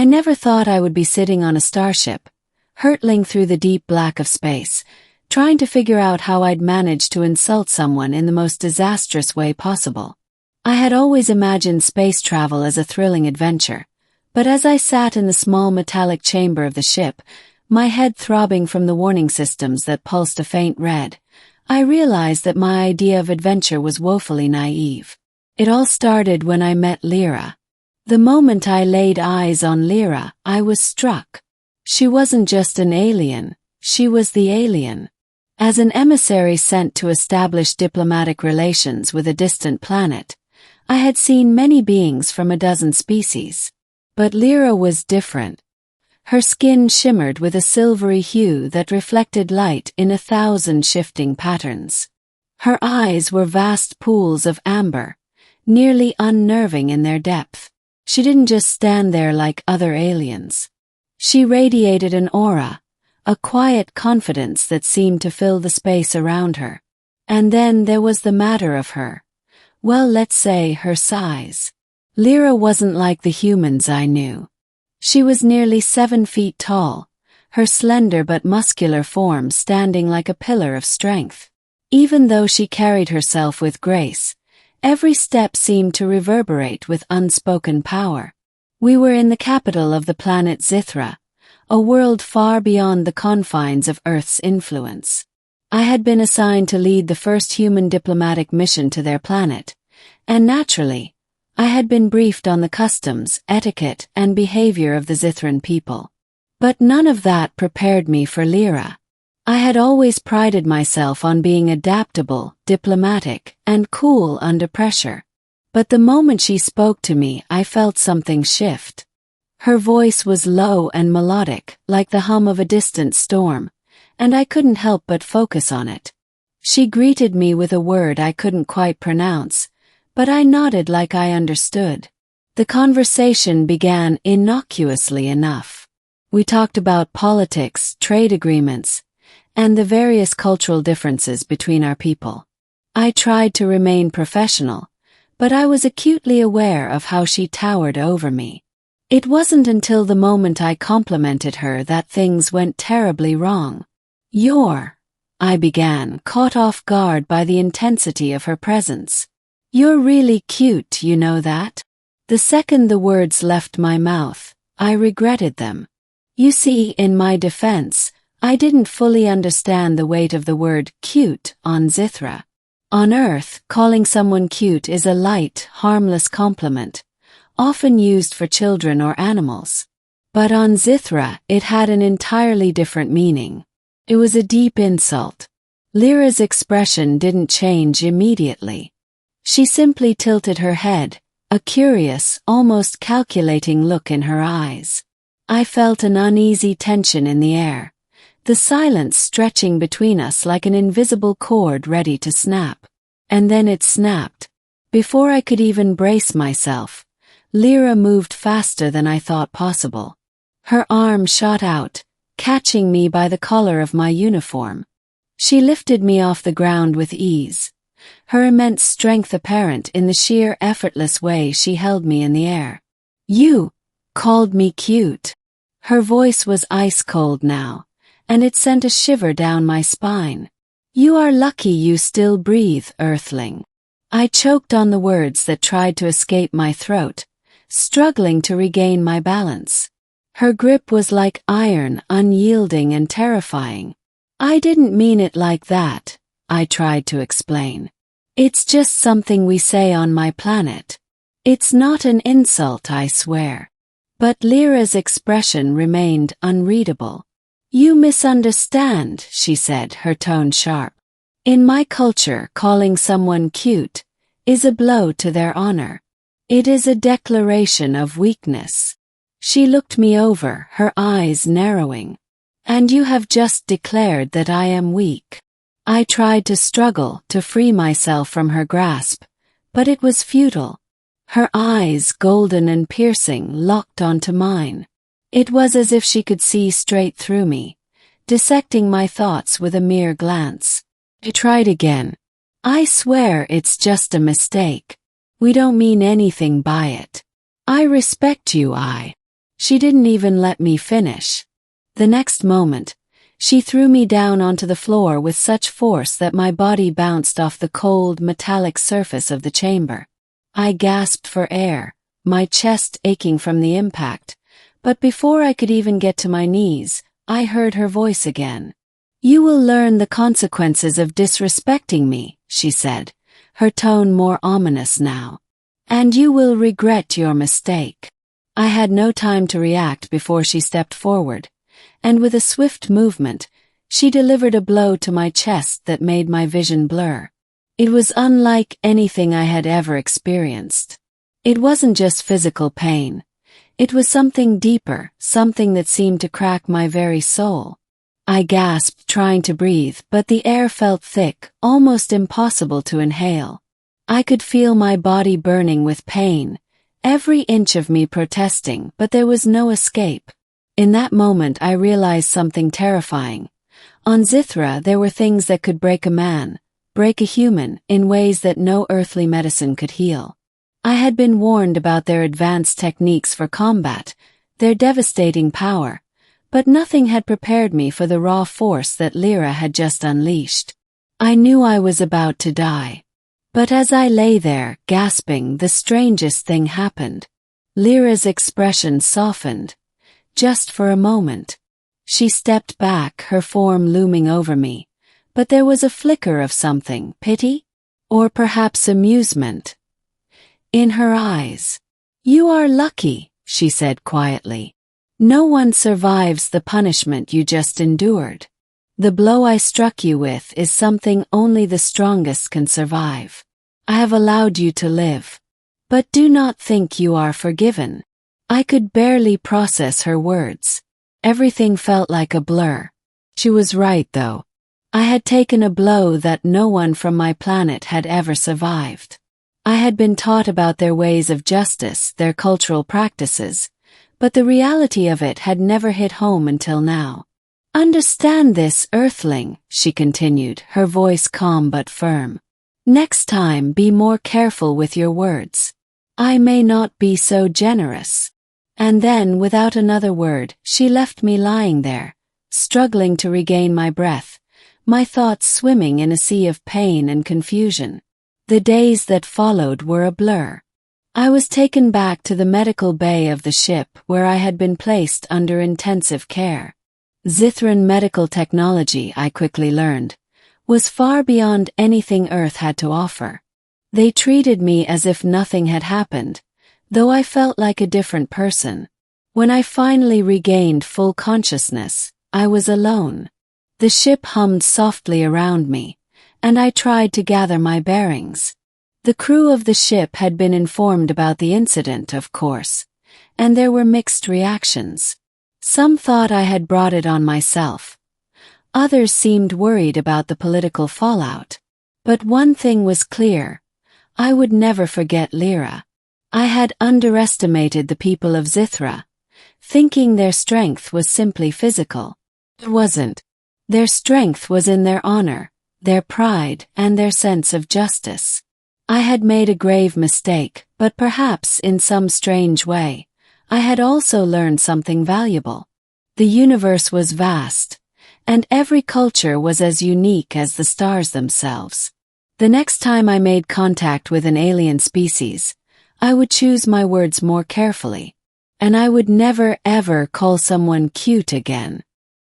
never thought I would be sitting on a starship, hurtling through the deep black of space, trying to figure out how I'd manage to insult someone in the most disastrous way possible. I had always imagined space travel as a thrilling adventure, but as I sat in the small metallic chamber of the ship, my head throbbing from the warning systems that pulsed a faint red, I realized that my idea of adventure was woefully naive. It all started when I met Lira. The moment I laid eyes on Lira, I was struck. She wasn't just an alien, she was the alien. As an emissary sent to establish diplomatic relations with a distant planet, I had seen many beings from a dozen species. But Lira was different. Her skin shimmered with a silvery hue that reflected light in 1,000 shifting patterns. Her eyes were vast pools of amber, nearly unnerving in their depth. She didn't just stand there like other aliens. She radiated an aura, a quiet confidence that seemed to fill the space around her. And then there was the matter of her. Well, let's say her size. Lira wasn't like the humans I knew. She was nearly 7 feet tall, her slender but muscular form standing like a pillar of strength. Even though she carried herself with grace, every step seemed to reverberate with unspoken power. We were in the capital of the planet Zythra, a world far beyond the confines of Earth's influence. I had been assigned to lead the first human diplomatic mission to their planet, and naturally, I had been briefed on the customs, etiquette, and behavior of the Zythran people. But none of that prepared me for Lira. I had always prided myself on being adaptable, diplomatic, and cool under pressure. But the moment she spoke to me, I felt something shift. Her voice was low and melodic, like the hum of a distant storm, and I couldn't help but focus on it. She greeted me with a word I couldn't quite pronounce, but I nodded like I understood. The conversation began innocuously enough. We talked about politics, trade agreements, and the various cultural differences between our people. I tried to remain professional, but I was acutely aware of how she towered over me. It wasn't until the moment I complimented her that things went terribly wrong. I began, caught off guard by the intensity of her presence. You're really cute, you know that? The second the words left my mouth, I regretted them. You see, in my defense, I didn't fully understand the weight of the word cute on Zythra. On Earth, calling someone cute is a light, harmless compliment, often used for children or animals. But on Zythra, it had an entirely different meaning. It was a deep insult. Lira's expression didn't change immediately. She simply tilted her head, a curious, almost calculating look in her eyes. I felt an uneasy tension in the air, the silence stretching between us like an invisible cord ready to snap. And then it snapped. Before I could even brace myself, Lira moved faster than I thought possible. Her arm shot out, catching me by the collar of my uniform. She lifted me off the ground with ease, her immense strength apparent in the sheer effortless way she held me in the air. You called me cute. Her voice was ice-cold now, and it sent a shiver down my spine. You are lucky you still breathe, Earthling. I choked on the words that tried to escape my throat, struggling to regain my balance. Her grip was like iron, unyielding and terrifying. I didn't mean it like that, I tried to explain. It's just something we say on my planet. It's not an insult, I swear. But Lira's expression remained unreadable. You misunderstand, she said, her tone sharp. In my culture, calling someone cute is a blow to their honor. It is a declaration of weakness. She looked me over, her eyes narrowing. And you have just declared that I am weak. I tried to struggle to free myself from her grasp, but it was futile. Her eyes, golden and piercing, locked onto mine. It was as if she could see straight through me, dissecting my thoughts with a mere glance. I tried again. I swear it's just a mistake. We don't mean anything by it. I respect you, She didn't even let me finish. The next moment, she threw me down onto the floor with such force that my body bounced off the cold, metallic surface of the chamber. I gasped for air, my chest aching from the impact, but before I could even get to my knees, I heard her voice again. "You will learn the consequences of disrespecting me," she said, her tone more ominous now. "And you will regret your mistake." I had no time to react before she stepped forward, and with a swift movement, she delivered a blow to my chest that made my vision blur. It was unlike anything I had ever experienced. It wasn't just physical pain. It was something deeper, something that seemed to crack my very soul. I gasped, trying to breathe, but the air felt thick, almost impossible to inhale. I could feel my body burning with pain, every inch of me protesting, but there was no escape. In that moment I realized something terrifying. On Zythra there were things that could break a man, break a human, in ways that no earthly medicine could heal. I had been warned about their advanced techniques for combat, their devastating power, but nothing had prepared me for the raw force that Lira had just unleashed. I knew I was about to die. But as I lay there, gasping, the strangest thing happened. Lira's expression softened. Just for a moment. She stepped back, her form looming over me, but there was a flicker of something, pity? Or perhaps amusement in her eyes. "You are lucky," she said quietly. "No one survives the punishment you just endured. The blow I struck you with is something only the strongest can survive. I have allowed you to live. But do not think you are forgiven." I could barely process her words. Everything felt like a blur. She was right, though. I had taken a blow that no one from my planet had ever survived. I had been taught about their ways of justice, their cultural practices, but the reality of it had never hit home until now. "Understand this, Earthling," she continued, her voice calm but firm. "Next time be more careful with your words. I may not be so generous." And then, without another word, she left me lying there, struggling to regain my breath, my thoughts swimming in a sea of pain and confusion. The days that followed were a blur. I was taken back to the medical bay of the ship where I had been placed under intensive care. Zythran medical technology, I quickly learned, was far beyond anything Earth had to offer. They treated me as if nothing had happened, though I felt like a different person. When I finally regained full consciousness, I was alone. The ship hummed softly around me, and I tried to gather my bearings. The crew of the ship had been informed about the incident, of course, and there were mixed reactions. Some thought I had brought it on myself. Others seemed worried about the political fallout. But one thing was clear. I would never forget Lira. I had underestimated the people of Zythra, thinking their strength was simply physical. It wasn't. Their strength was in their honor, their pride, and their sense of justice. I had made a grave mistake, but perhaps in some strange way, I had also learned something valuable. The universe was vast, and every culture was as unique as the stars themselves. The next time I made contact with an alien species, I would choose my words more carefully, and I would never ever call someone cute again.